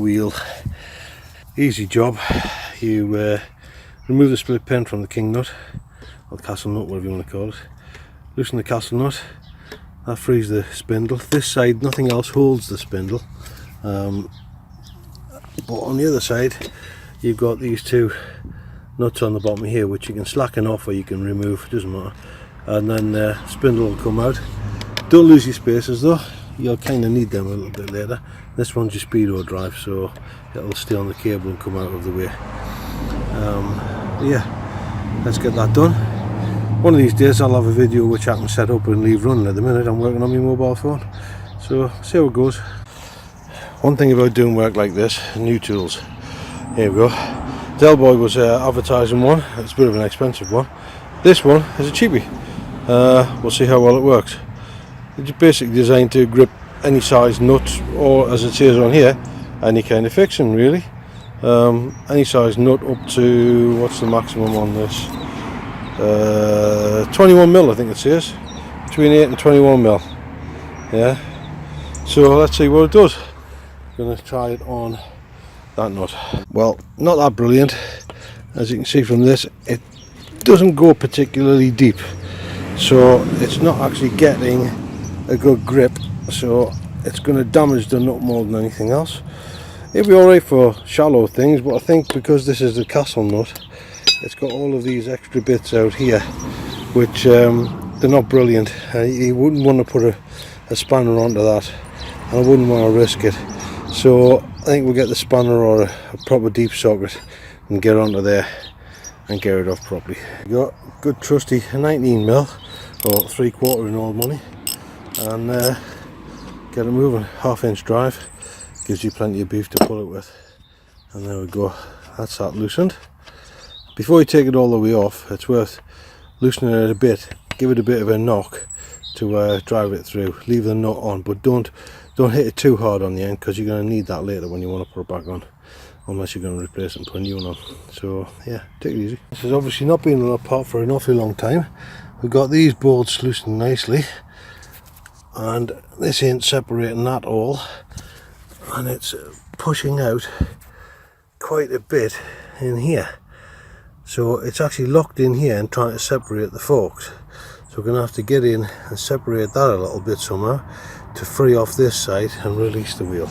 Wheel, easy job. You remove the split pin from the king nut, or the castle nut, whatever you want to call it. Loosen the castle nut, that frees the spindle. This side, nothing else holds the spindle, but on the other side you've got these two nuts on the bottom here, which you can slacken off or you can remove, doesn't matter, and then the spindle will come out. Don't lose your spacers though, you'll kind of need them a little bit later. This one's your speedo drive, so it'll stay on the cable and come out of the way. Yeah, let's get that done. One of these days I'll have a video which I can set up and leave running. At the minute I'm working on my mobile phone, so see how it goes. One thing about doing work like this, new tools. Here we go. Del Boy was advertising one. It's a bit of an expensive one. This one is a cheapie. We'll see how well it works. It's basically designed to grip any size nut, or as it says on here, any kind of fixing really. Any size nut up to, what's the maximum on this? 21mm I think it says. Between 8 and 21mm. Yeah. So let's see what it does. I'm going to try it on that nut. Well, not that brilliant. As you can see from this, it doesn't go particularly deep. So it's not actually getting a good grip. So it's going to damage the nut more than anything else. It'll be alright for shallow things, but I think because this is the castle nut, it's got all of these extra bits out here, which they're not brilliant. You wouldn't want to put a spanner onto that, and I wouldn't want to risk it. So I think we'll get the spanner or a proper deep socket and get onto there and get it off properly. We've got good trusty 19mm or 3/4 in old money, and get it moving. 1/2 drive gives you plenty of beef to pull it with, and there we go. That's that loosened. Before you take it all the way off, it's worth loosening it a bit. Give it a bit of a knock to drive it through. Leave the nut on, but don't hit it too hard on the end, because you're going to need that later when you want to put it back on, unless you're going to replace it and put a new one on. So yeah, take it easy. This has obviously not been apart for an awfully long time. We've got these bolts loosened nicely, and this ain't separating at all, and it's pushing out quite a bit in here. So it's actually locked in here and trying to separate the forks. So we're going to have to get in and separate that a little bit somehow to free off this side and release the wheel.